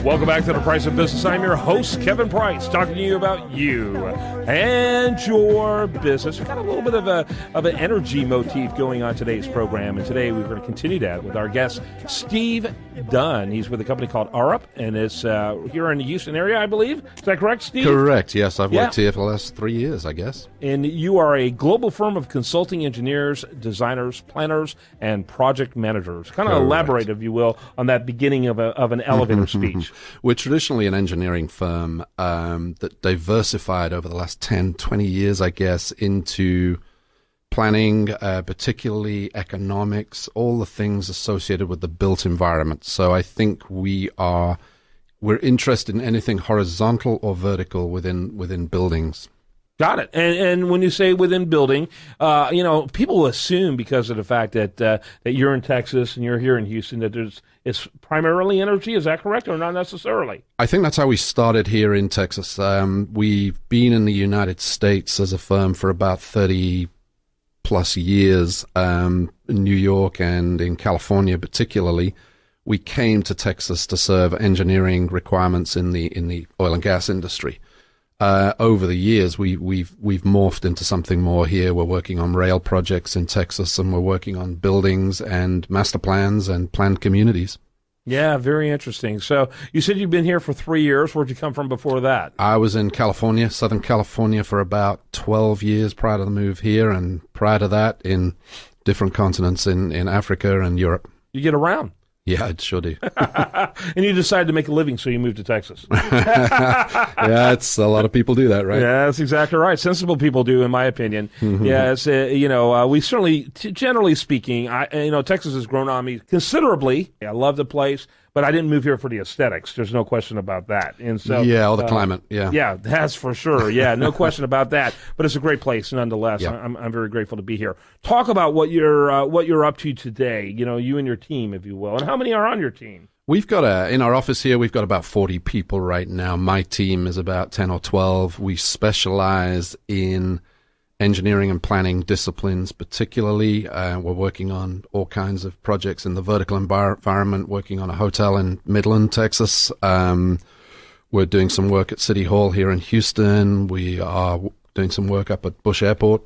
Welcome back to The Price of Business. I'm your host, Kevin Price, talking to you about you and your business. We've got a little bit of an energy motif going on today's program, and today we're going to continue that with our guest, Steve Dunn. He's with a company called Arup, and it's here in the Houston area, I believe. Is that correct, Steve? Correct, yes. I've worked here for the last 3 years, I guess. And you are a global firm of consulting engineers, designers, planners, and project managers. Kind of elaborate, if you will, on that beginning of an elevator speech. We're traditionally an engineering firm that diversified over the last 10, 20 years, I guess, into planning, particularly economics, all the things associated with the built environment. So I think we're interested in anything horizontal or vertical within buildings. Got it. And when you say within building, people assume because of the fact that you're in Texas and you're here in Houston that it's primarily energy. Is that correct, or not necessarily? I think that's how we started here in Texas. We've been in the United States as a firm for about 30 plus years, in New York and in California particularly. We came to Texas to serve engineering requirements in the oil and gas industry. Over the years, we've morphed into something more here. We're working on rail projects in Texas, and we're working on buildings and master plans and planned communities. Yeah, very interesting. So you said you've been here for 3 years. Where'd you come from before that? I was in California, Southern California, for about 12 years prior to the move here, and prior to that in different continents in Africa and Europe. You get around. Yeah, I sure do. And you decided to make a living, so you moved to Texas. Yeah, it's a lot of people do that, right? Yeah, that's exactly right. Sensible people do, in my opinion. Mm-hmm. Yeah, it's, we certainly, generally speaking, Texas has grown on me considerably. I love the place, but I didn't move here for the aesthetics. There's no question about that. And so, yeah, or the climate. Yeah, yeah, that's for sure. Yeah, no question about that. But it's a great place, nonetheless. Yeah. I'm very grateful to be here. Talk about what you're up to today. You and your team, if you will, and how many are on your team? We've got in our office here, we've got about 40 people right now. My team is about 10 or 12. We specialize in engineering and planning disciplines, particularly. We're working on all kinds of projects in the vertical environment, working on a hotel in Midland, Texas. We're doing some work at City Hall here in Houston. We are doing some work up at Bush Airport.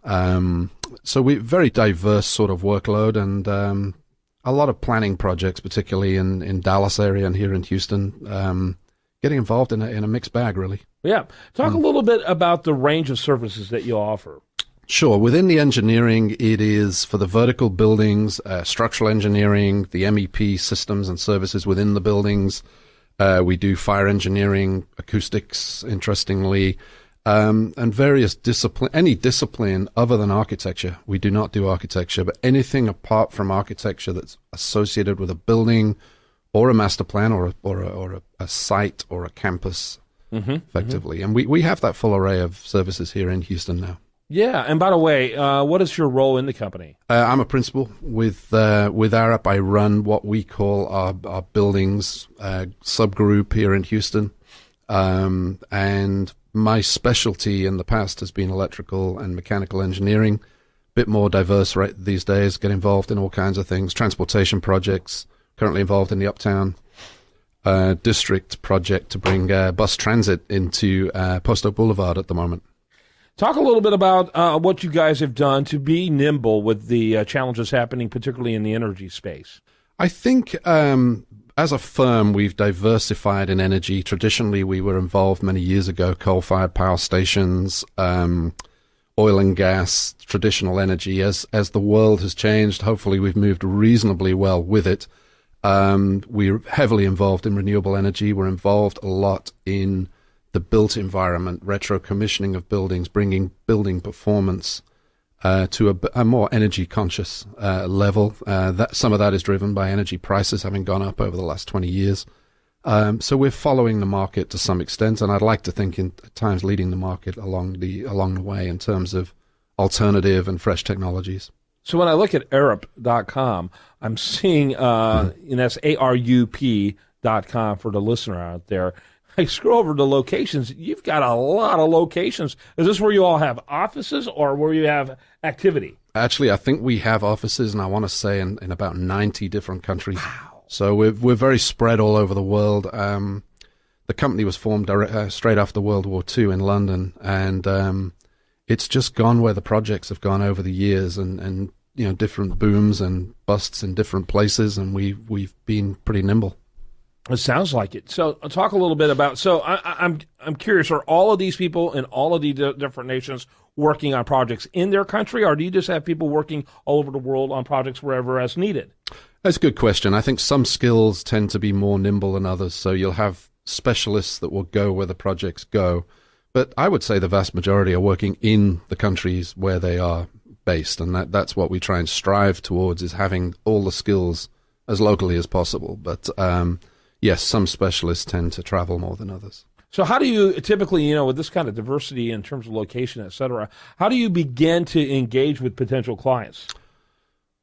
So we're very diverse sort of workload, and a lot of planning projects, particularly in Dallas area and here in Houston, getting involved in a mixed bag, really. Yeah. Talk a little bit about the range of services that you offer. Sure. Within the engineering, it is for the vertical buildings, structural engineering, the MEP systems and services within the buildings. We do fire engineering, acoustics, interestingly, and various any discipline other than architecture. We do not do architecture, but anything apart from architecture that's associated with a building or a master plan or a site or a campus, effectively. Mm-hmm. And we have that full array of services here in Houston now. Yeah, and by the way, what is your role in the company? I'm a principal with Arup. I run what we call our buildings subgroup here in Houston, and my specialty in the past has been electrical and mechanical engineering. Bit more diverse right these days. Get involved in all kinds of things. Transportation projects. Currently involved in the Uptown District project to bring bus transit into Post Oak Boulevard at the moment. Talk a little bit about what you guys have done to be nimble with the challenges happening, particularly in the energy space. I think as a firm, we've diversified in energy. Traditionally, we were involved many years ago, coal-fired power stations, oil and gas, traditional energy. As the world has changed, hopefully we've moved reasonably well with it. We're heavily involved in renewable energy. We're involved a lot in the built environment, retro commissioning of buildings, bringing building performance to a more energy conscious level. That some of that is driven by energy prices having gone up over the last 20 years. So we're following the market to some extent, and I'd like to think at times leading the market along the way in terms of alternative and fresh technologies. So when I look at Arup.com, I'm seeing, and that's ARUP.com for the listener out there. I scroll over to locations. You've got a lot of locations. Is this where you all have offices or where you have activity? Actually, I think we have offices, and I want to say in about 90 different countries. Wow. So we're very spread all over the world. The company was formed straight after World War II in London, and it's just gone where the projects have gone over the years, and different booms and busts in different places, and we've been pretty nimble. It sounds like it. So talk a little bit about. So I'm curious. Are all of these people in all of the different nations working on projects in their country, or do you just have people working all over the world on projects wherever as needed? That's a good question. I think some skills tend to be more nimble than others. So you'll have specialists that will go where the projects go, but I would say the vast majority are working in the countries where they are based, and that's what we try and strive towards, is having all the skills as locally as possible. But yes, some specialists tend to travel more than others. So how do you typically, with this kind of diversity in terms of location, et cetera, how do you begin to engage with potential clients?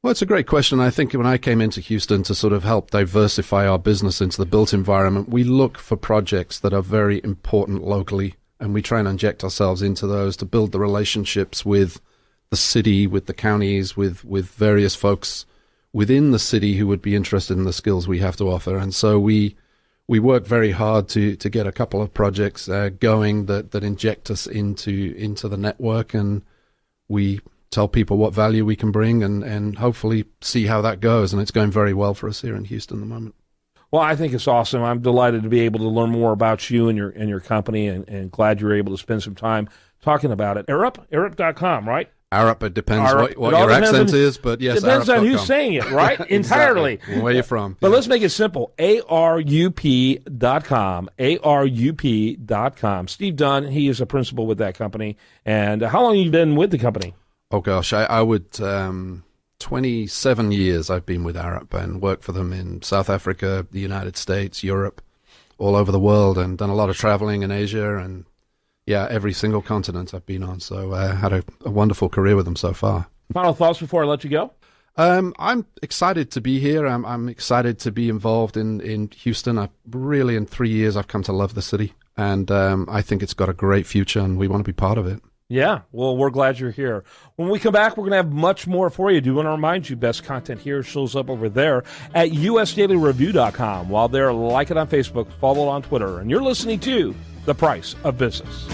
Well, it's a great question. I think when I came into Houston to sort of help diversify our business into the built environment, we look for projects that are very important locally, and we try and inject ourselves into those to build the relationships with the city, with the counties, with various folks within the city who would be interested in the skills we have to offer. And so we work very hard to get a couple of projects going that inject us into the network, and we tell people what value we can bring and hopefully see how that goes. And it's going very well for us here in Houston at the moment. Well, I think it's awesome. I'm delighted to be able to learn more about you and your company, and glad you're able to spend some time talking about it. Arup.com, right? Arup, it depends what your accent is, but yes, depends on who's saying it, right? Entirely. Exactly. Where you're from. But let's make it simple. ARUP.com. ARUP.com. Steve Dunn, he is a principal with that company. And how long have you been with the company? Oh, gosh, I would 27 years I've been with Arup and worked for them in South Africa, the United States, Europe, all over the world, and done a lot of traveling in Asia, and every single continent I've been on. So I had a wonderful career with them so far. Final thoughts before I let you go? I'm excited to be here. I'm excited to be involved in Houston. In 3 years, I've come to love the city, and I think it's got a great future, and we want to be part of it. Yeah, well, we're glad you're here. When we come back, we're going to have much more for you. I do want to remind you, best content here shows up over there at usdailyreview.com. While there, like it on Facebook, follow it on Twitter, and you're listening to The Price of Business.